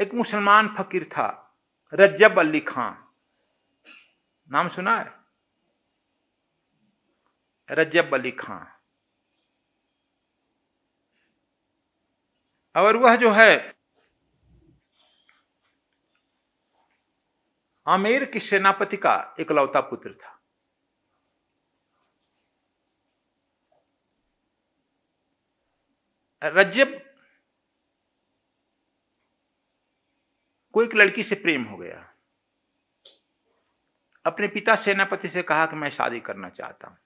एक मुसलमान फकीर था, रज्जब अली खां, नाम सुना है? रज्जब अली खां। और वह जो है आमेर के सेनापति का इकलौता पुत्र था। रज्जब को एक लड़की से प्रेम हो गया। अपने पिता सेनापति से कहा कि मैं शादी करना चाहता हूं।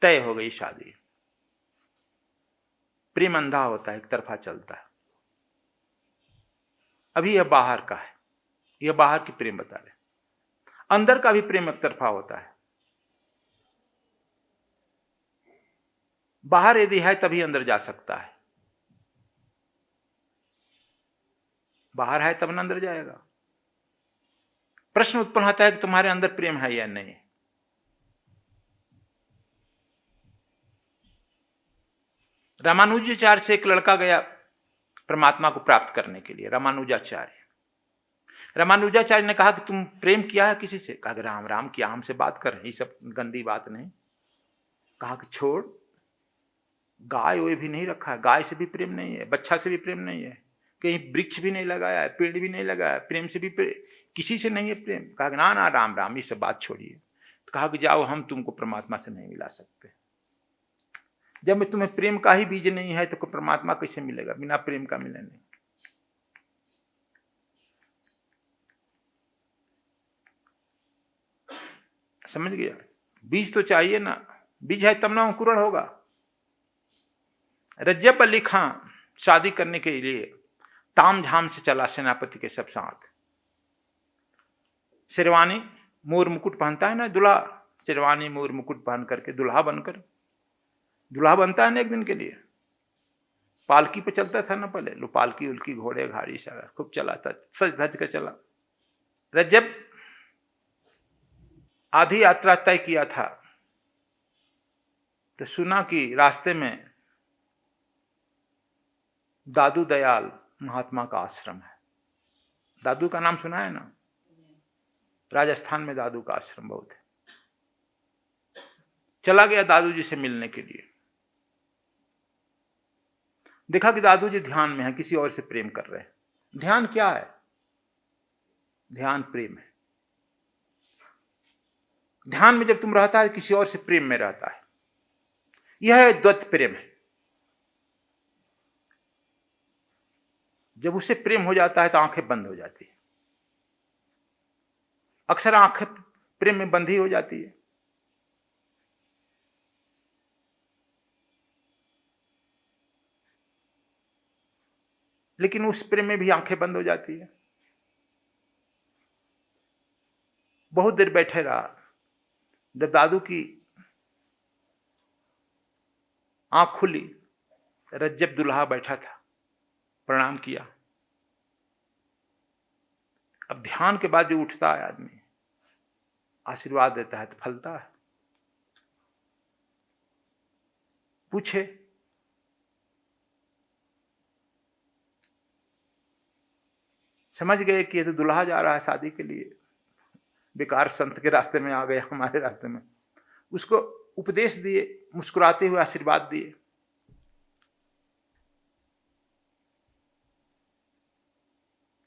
तय हो गई शादी। प्रेम अंधा होता है, एक तरफा चलता है। अभी यह बाहर का है, यह बाहर की प्रेम बता रहे। अंदर का भी प्रेम एक तरफा होता है। बाहर यदि है तभी अंदर जा सकता है, बाहर है तब न अंदर जाएगा। प्रश्न उत्पन्न होता है कि तुम्हारे अंदर प्रेम है या नहीं। रामानुजाचार्य से एक लड़का गया परमात्मा को प्राप्त करने के लिए। रामानुजाचार्य ने कहा कि तुम प्रेम किया है किसी से? कहा कि राम राम किया, हमसे बात कर, ये सब गंदी बात नहीं। कहा कि छोड़, गाय वो भी नहीं रखा है, गाय से भी प्रेम नहीं है, बच्चा से भी प्रेम नहीं है, कहीं वृक्ष भी नहीं लगाया है, पेड़ भी नहीं लगाया, प्रेम से भी किसी से नहीं है प्रेम। कहा कि ना ना राम राम, ये सब बात छोड़िए। तो कहा कि जाओ, हम तुमको परमात्मा से नहीं मिला सकते। जब में तुम्हें प्रेम का ही बीज नहीं है तो परमात्मा कैसे मिलेगा? बिना प्रेम का मिले नहीं। समझ गया? बीज तो चाहिए ना, बीज है तब ना अंकुरण होगा। रज्जब अली खां शादी करने के लिए ताम झाम से चला सेनापति के सब साथ। शेरवानी मोर मुकुट पहनता है ना दूल्हा, शेरवानी मोर मुकुट पहन करके दूल्हा बनता है ना एक दिन के लिए। पालकी पे चलता था ना पहले, लो पालकी उल्की घोड़े गाड़ी सारा खूब चला था, सज धज के चला। रज्जब आधी यात्रा तय किया था तो सुना कि रास्ते में दादू दयाल महात्मा का आश्रम है। दादू का नाम सुना है ना? राजस्थान में दादू का आश्रम बहुत है। चला गया दादू जी से मिलने के लिए। देखा कि दादू जी ध्यान में है, किसी और से प्रेम कर रहे हैं। ध्यान क्या है? ध्यान प्रेम है। ध्यान में जब तुम रहता है किसी और से प्रेम में रहता है, यह द्वैत प्रेम है। जब उससे प्रेम हो जाता है तो आंखें बंद हो जाती है। अक्सर आंखें प्रेम में बंधी हो जाती है। लेकिन उस प्रेम में भी आंखें बंद हो जाती है। बहुत देर बैठे रहा। जब दादू की आंख खुली, रज्जब दुल्हा बैठा था, प्रणाम किया। अब ध्यान के बाद जो उठता है आदमी, आशीर्वाद देता है तो फलता है। पूछे, समझ गए कि ये तो दुल्हा जा रहा है शादी के लिए, बेकार संत के रास्ते में आ गए, हमारे रास्ते में। उसको उपदेश दिए, मुस्कुराते हुए आशीर्वाद दिए।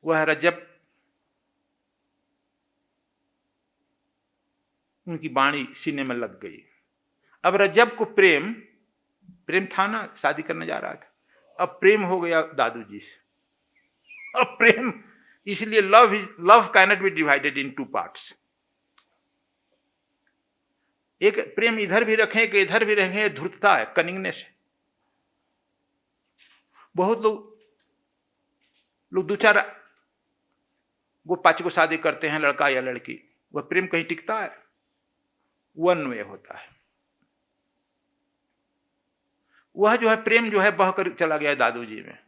वह रज्जब उनकी बाणी सीने में लग गई। अब रज्जब को प्रेम था ना, शादी करने जा रहा था, अब प्रेम हो गया दादू जी से। अब प्रेम, इसलिए love cannot be divided in 2 parts. एक प्रेम इधर भी रखें कि इधर भी रखें, धूर्तता है, कनिंगनेस है। बहुत लोग 2-4 गो 5 गो शादी करते हैं, लड़का या लड़की। वह प्रेम कहीं टिकता है? वन वे होता है। वह जो है प्रेम जो है बहकर चला गया दादू जी में।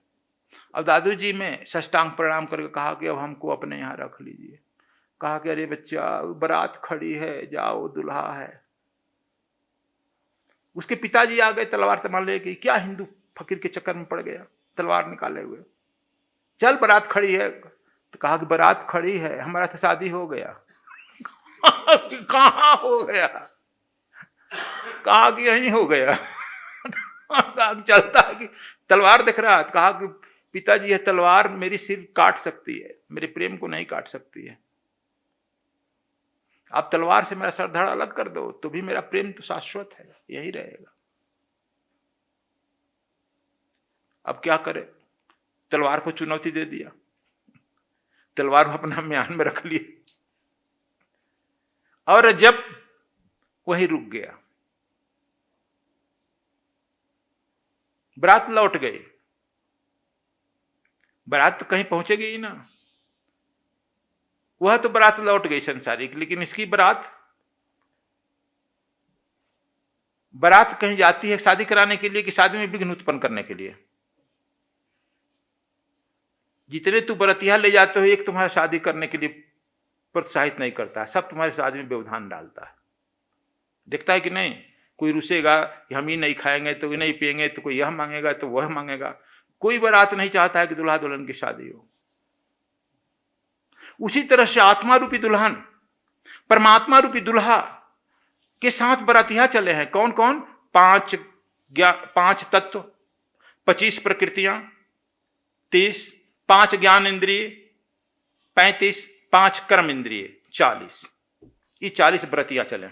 अब दादू जी में साष्टांग प्रणाम करके कहा कि अब हमको अपने यहाँ रख लीजिए। कहा कि अरे बच्चा, बारात खड़ी है, जाओ, दुल्हा है। उसके पिताजी आ गए तलवार तमाल लेके, क्या हिंदू फकीर के चक्कर में पड़ गया, तलवार निकाले हुए। चल बारात खड़ी है, तो कहा कि बारात खड़ी है, हमारा तो शादी हो गया। कहाँ हो गया? कहा कि यहीं हो गया। कहा कि चलता है कि तलवार दिख रहा है, कहा कि पिताजी यह तलवार मेरी सिर काट सकती है, मेरे प्रेम को नहीं काट सकती है। आप तलवार से मेरा सर धड़ अलग कर दो तो भी मेरा प्रेम तो शाश्वत है, यही रहेगा। अब क्या करे? तलवार को चुनौती दे दिया, तलवार अपना म्यान में रख लिए और जब वहीं रुक गया। बारात लौट गई। बारात तो कहीं पहुंचेगी ही ना, वह तो बारात लौट गई संसारिक, लेकिन इसकी बारात कहीं जाती है शादी कराने के लिए कि शादी में विघ्न उत्पन्न करने के लिए। जितने तू बरतिया ले जाते हो, एक तुम्हारा शादी करने के लिए प्रोत्साहित नहीं करता है, सब तुम्हारे शादी में व्यवधान डालता है। देखता है कि नहीं, कोई रुसेगा कि हम ये नहीं खाएंगे तो ये नहीं पिएंगे, तो कोई यह मांगेगा तो वह मांगेगा। कोई बारात नहीं चाहता है कि दुल्हा दुल्हन की शादी हो। उसी तरह से आत्मा रूपी दुल्हन, परमात्मा रूपी दुल्हा के साथ बरातिया चले हैं। कौन कौन? 5 तत्व, 25 प्रकृतियां, 30, 5 ज्ञान इंद्रिय, 35, 5 कर्म इंद्रिय, 40। ये 40 व्रतिया चले।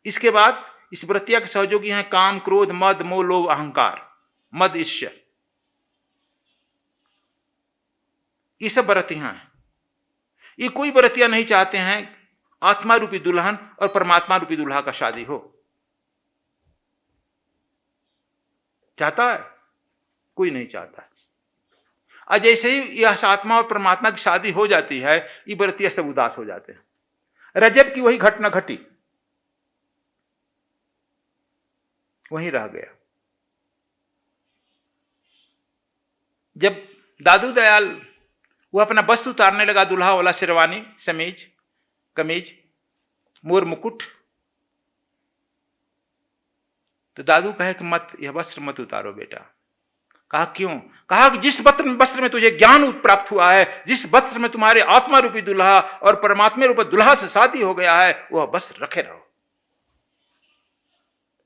इसके बाद इस व्रतिया के सहयोगी हैं काम, क्रोध, मद, मोह, लोभ, अहंकार, मद, ईर्ष्या। ये सब व्रतियां हैं। ये कोई व्रतिया नहीं चाहते हैं आत्मा रूपी दुल्हन और परमात्मा रूपी दुल्हा का शादी हो। चाहता है? कोई नहीं चाहता है। और जैसे ही यह आत्मा और परमात्मा की शादी हो जाती है, ये व्रतिया सब उदास हो जाते हैं। रजब की वही घटना घटी, वहीं रह गया। जब दादू दयाल वह अपना वस्त्र उतारने लगा, दुल्हा वाला शेरवानी, समीज, कमीज, मोर मुकुट, तो दादू कहे कि मत, यह वस्त्र मत उतारो बेटा। कहा क्यों? कहा कि जिस वस्त्र में तुझे ज्ञान प्राप्त हुआ है, जिस वस्त्र में तुम्हारे आत्मा रूपी दुल्हा और परमात्मा रूपी दुल्हा से शादी हो गया है, वह वस्त्र रखे रहो।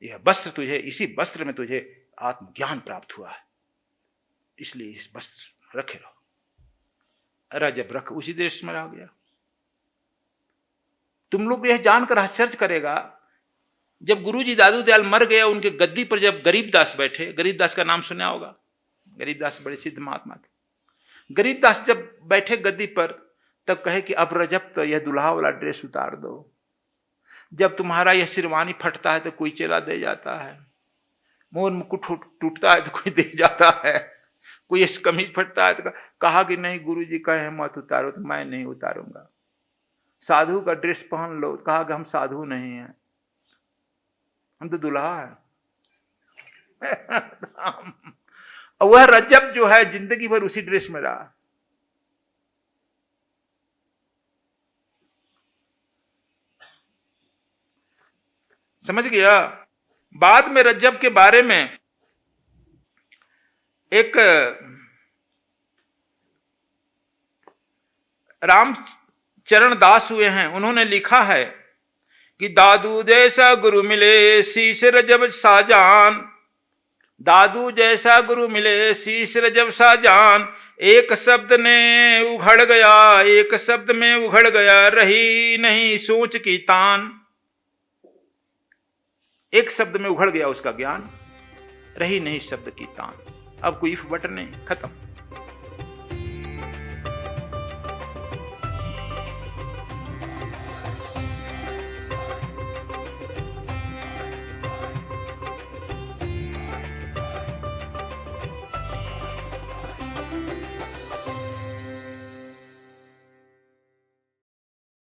यह वस्त्र तुझे, इसी वस्त्र में तुझे आत्मज्ञान प्राप्त हुआ है, इसलिए इस वस्त्र रखे रहो। रजब रख उसी देश में रह गया। तुम लोग यह जानकर आश्चर्य करेगा, जब गुरुजी दादू दयाल मर गया, उनके गद्दी पर जब गरीबदास बैठे, गरीबदास का नाम सुना होगा, गरीबदास बड़े सिद्ध महात्मा थे। गरीबदास जब बैठे गद्दी पर, तब कहे कि अब रजब तो यह दुल्हा वाला ड्रेस उतार दो। जब तुम्हारा यह शेरवानी फटता है तो कोई चेला दे जाता है, मोर मुकुट टूटता है तो कोई दे जाता है, कोई इस कमीज फटता है तो कहा कि नहीं गुरुजी कहे मत उतारो, तो मैं नहीं उतारूंगा। साधु का ड्रेस पहन लो, कहा कि हम साधु नहीं हैं, हम तो दुल्हा है। वह रजब जो है जिंदगी भर उसी ड्रेस में रहा। समझ गया? बाद में रजब के बारे में एक रामचरण दास हुए हैं, उन्होंने लिखा है कि दादू जैसा गुरु मिले शीश रजब साजान, दादू जैसा गुरु मिले शीश रजब साजान, एक शब्द ने उघड़ गया, एक शब्द में उघड़ गया, रही नहीं सोच की तान। एक शब्द में उघड़ गया उसका ज्ञान, रही नहीं शब्द की तान। अब कोई इफ बटन नहीं, खत्म।